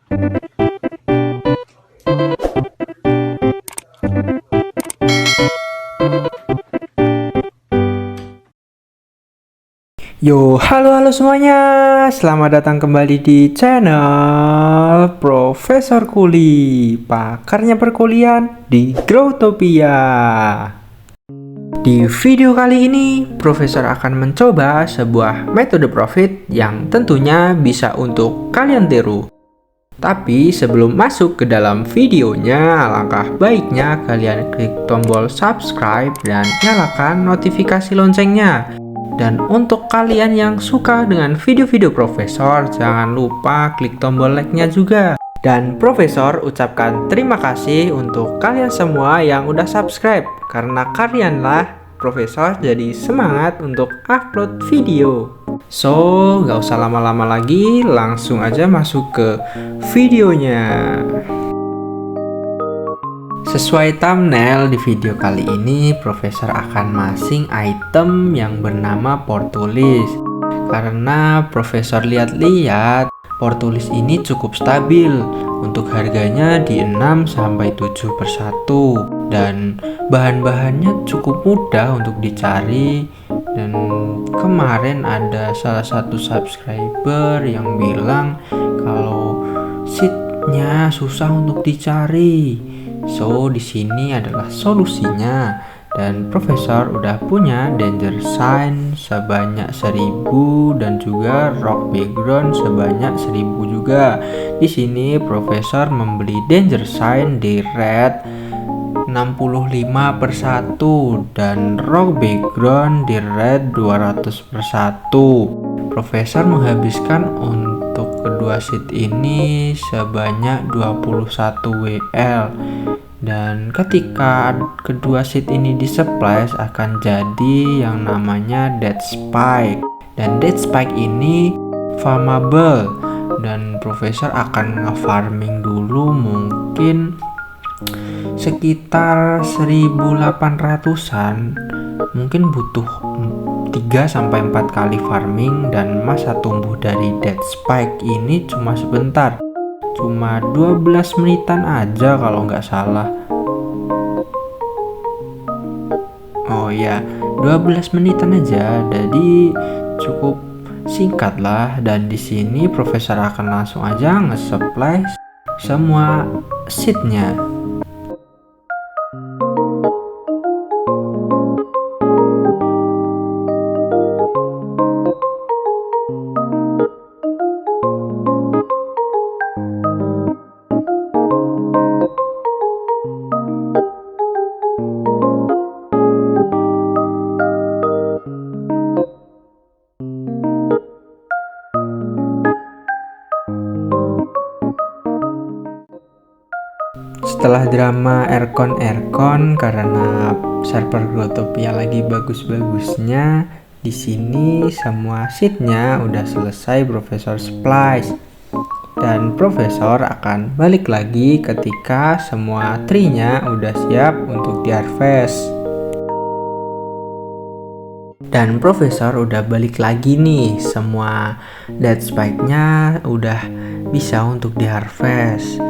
Yo, halo semuanya. Selamat datang kembali di channel Profesor Kuli, pakarnya perkuliahan di Growtopia. Di video kali ini, Profesor akan mencoba sebuah metode profit yang tentunya bisa untuk kalian tiru. Tapi sebelum masuk ke dalam videonya, alangkah baiknya kalian klik tombol subscribe dan nyalakan notifikasi loncengnya. Dan untuk kalian yang suka dengan video-video Profesor, jangan lupa klik tombol like-nya juga. Dan Profesor ucapkan terima kasih untuk kalian semua yang udah subscribe. Karena kalianlah Profesor jadi semangat untuk upload video. So, gak usah lama-lama lagi, langsung aja masuk ke videonya. Sesuai thumbnail di video kali ini, Profesor akan masing item yang bernama Portulis. Karena Profesor lihat-lihat, Portulis ini cukup stabil. Untuk harganya di 6-7 per 1. Dan bahan-bahannya cukup mudah untuk dicari. Dan kemarin ada salah satu subscriber yang bilang kalau seednya susah untuk dicari. So, di sini adalah solusinya. Dan Profesor udah punya Danger Sign sebanyak 1000 dan juga Rock Background sebanyak 1000 juga. Di sini Profesor membeli Danger Sign di red 65 per 1 dan Rock Background di red 200 per 1. Profesor menghabiskan untuk kedua seed ini sebanyak 21 WL. Dan ketika kedua seed ini di-splash akan jadi yang namanya Dead Spike. Dan Dead Spike ini farmable. Dan Profesor akan nge-farming dulu mungkin sekitar 1800-an. Mungkin butuh 3-4 kali farming. Dan masa tumbuh dari Dead Spike ini cuma sebentar, cuma 12 menitan aja kalau nggak salah. Oh ya, 12 menitan aja, jadi cukup singkat lah. Dan di sini Profesor akan langsung aja nge-splash semua seednya. Setelah drama Aircon karena server Growtopia lagi bagus-bagusnya, di sini semua seednya udah selesai Profesor splash. Dan Profesor akan balik lagi ketika semua tree-nya udah siap untuk di-harvest. Dan Profesor udah balik lagi nih, semua dead spike-nya udah bisa untuk di-harvest.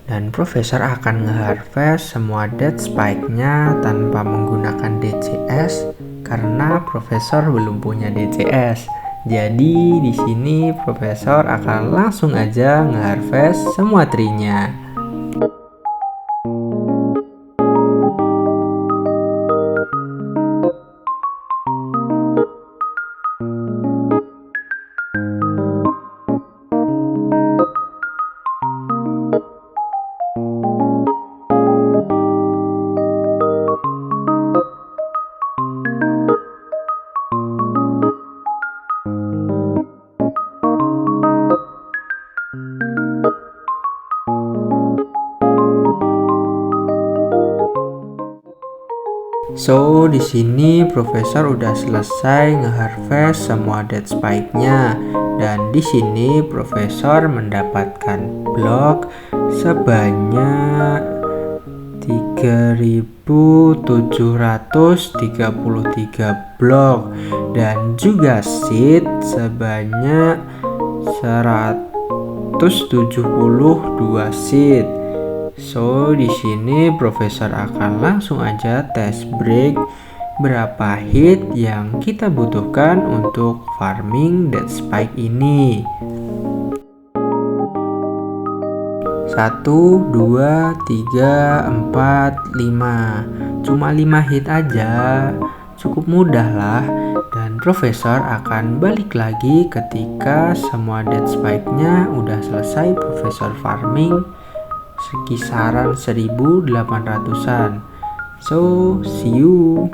Dan Profesor akan nge-harvest semua dead spike-nya tanpa menggunakan DCS karena Profesor belum punya DCS. Jadi di sini Profesor akan langsung aja nge-harvest semua tree-nya. So, di sini Profesor udah selesai nge-harvest semua dead spike-nya. Dan di sini Profesor mendapatkan blok sebanyak 3733 blok dan juga seed sebanyak 172 seat. So, di sini profesor akan langsung aja tes break berapa hit yang kita butuhkan untuk farming dead spike ini. 1, 2, 3, 4, 5. Cuma 5 hit aja. Cukup mudah lah. Dan profesor akan balik lagi ketika semua dead spike-nya udah selesai profesor farming sekisaran 1800-an. So, see you.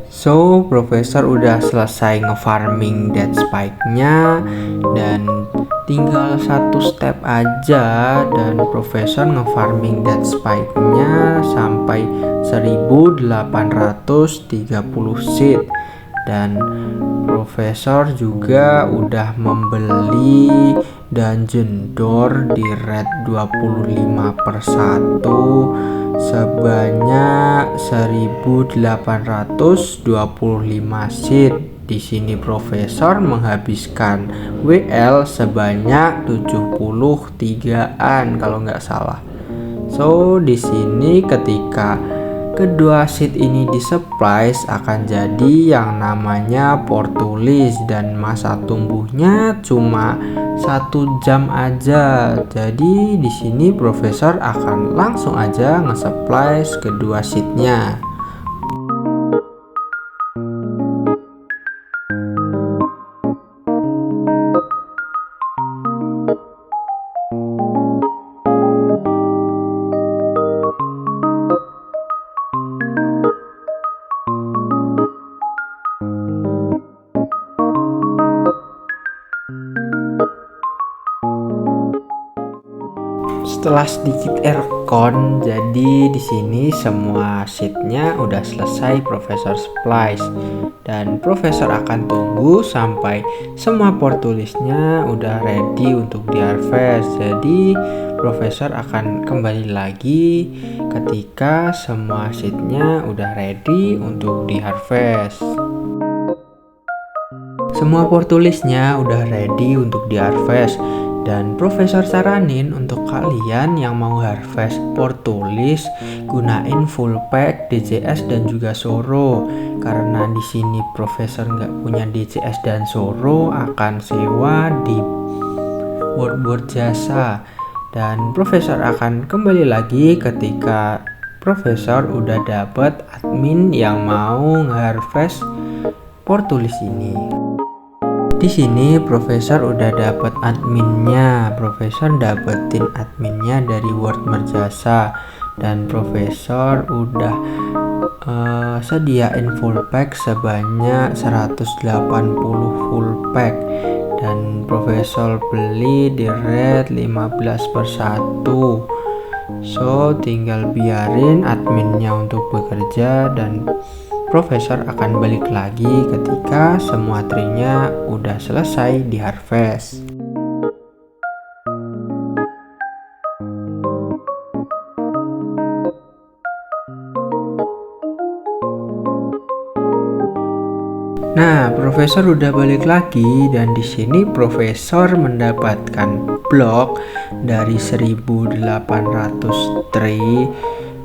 So, profesor udah selesai ngefarming dead spike-nya dan tinggal satu step aja dan profesor ngefarming dead spike-nya sampai 1830 seed. Dan profesor juga udah membeli dungeon door di rate 25/1 sebanyak 1825 seed. Di sini profesor menghabiskan WL sebanyak 73-an kalau nggak salah. So, di sini ketika kedua seed ini di-supplies akan jadi yang namanya Portulis dan masa tumbuhnya cuma 1 jam aja. Jadi di sini profesor akan langsung aja nge-supplies kedua seednya. Setelah sedikit aircon, jadi di sini semua sheetnya udah selesai profesor supplies dan profesor akan tunggu sampai semua portulisnya udah ready untuk di harvest. Jadi profesor akan kembali lagi ketika semua sheetnya udah ready untuk di harvest. Semua portulisnya udah ready untuk di harvest. Dan profesor saranin untuk kalian yang mau harvest portulis gunain full pack DCS dan juga Soro. Karena di sini profesor nggak punya DCS dan Soro, akan sewa di board jasa. Dan profesor akan kembali lagi ketika profesor udah dapet admin yang mau nge-harvest portulis ini. Di sini profesor udah dapat adminnya. Profesor dapetin adminnya dari Word Merjasa dan profesor udah sediain full pack sebanyak 180 full pack dan profesor beli di rate 15/1. So, tinggal biarin adminnya untuk bekerja dan profesor akan balik lagi ketika semua tree-nya udah selesai di harvest. Nah, profesor udah balik lagi dan di sini profesor mendapatkan blok dari 1800 tree,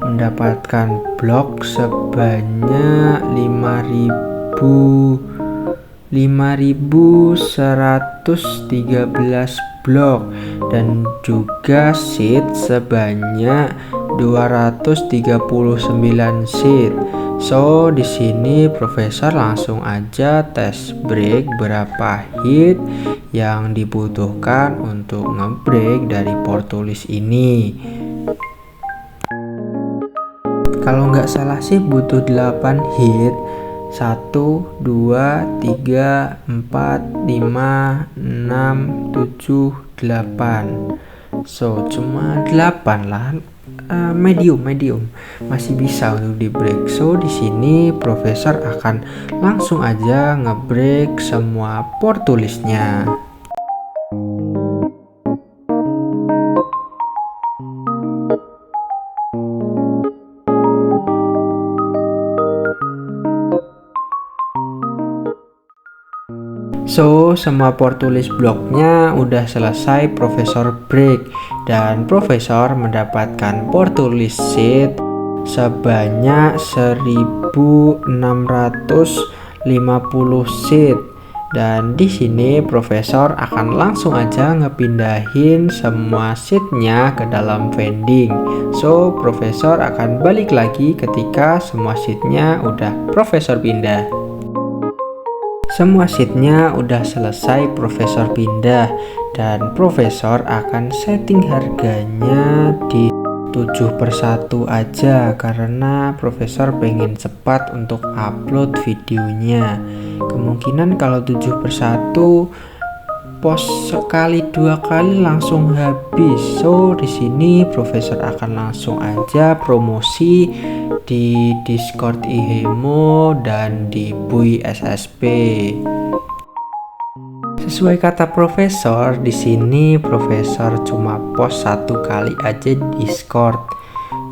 mendapatkan blok sebanyak 5113 blok dan juga seed sebanyak 239 seed. So, di sini profesor langsung aja tes break berapa hit yang dibutuhkan untuk ngebreak dari Portulis ini. Kalau nggak salah sih butuh 8 hit. 1, 2, 3, 4, 5, 6, 7, 8. So, cuma 8 lah. Medium masih bisa untuk di break. So di sini profesor akan langsung aja ngebreak semua Portulisnya. So, semua Portulis bloknya udah selesai profesor break dan profesor mendapatkan Portulis sheet sebanyak 1650 sheet. Dan di sini profesor akan langsung aja ngepindahin semua sheetnya ke dalam vending. So, profesor akan balik lagi ketika semua sheetnya udah profesor pindah. Semua sheetnya udah selesai profesor pindah dan profesor akan setting harganya di 7/1 aja karena profesor pengen cepat untuk upload videonya. Kemungkinan kalau 7/1 post sekali 2 kali langsung habis. So di sini profesor akan langsung aja promosi di Discord Ihemo dan di Bui SSP. Sesuai kata profesor, di sini profesor cuma post 1 kali aja di Discord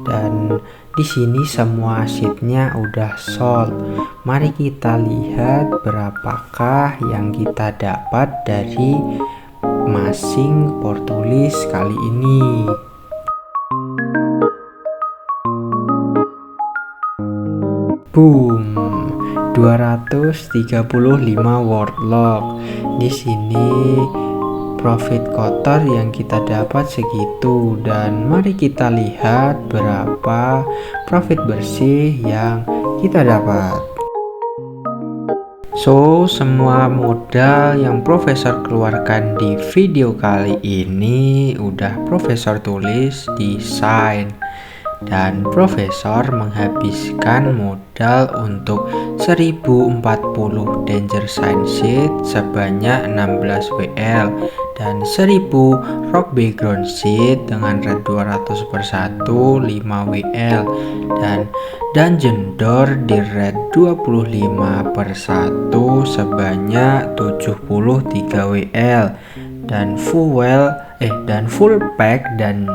dan di sini semua sheetnya udah sold. Mari kita lihat berapakah yang kita dapat dari masing Portulis kali ini. Boom, 235 wordlock. Di sini profit kotor yang kita dapat segitu dan mari kita lihat berapa profit bersih yang kita dapat. So, semua modal yang profesor keluarkan di video kali ini udah profesor tulis di sign. Dan profesor menghabiskan modal untuk 1040 danger sign sheet sebanyak 16 WL dan 1000 rock background sheet dengan red 200/1 5 WL dan dungeon door di red 25/1 sebanyak 73 WL dan full pack dan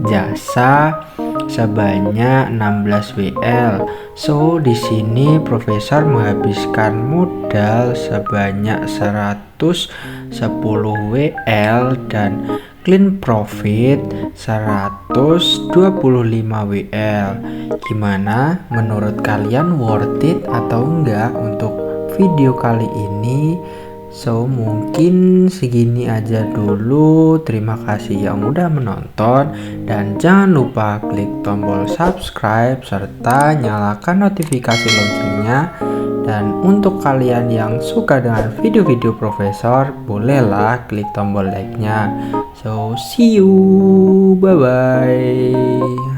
jasa sebanyak 16 WL. So di sini profesor menghabiskan modal sebanyak 110 WL dan clean profit 125 WL. Gimana menurut kalian, worth it atau enggak untuk video kali ini? So mungkin segini aja dulu. Terima kasih yang udah menonton dan jangan lupa klik tombol subscribe serta nyalakan notifikasi loncengnya. Dan untuk kalian yang suka dengan video-video profesor, bolehlah klik tombol like-nya. So see you, bye bye.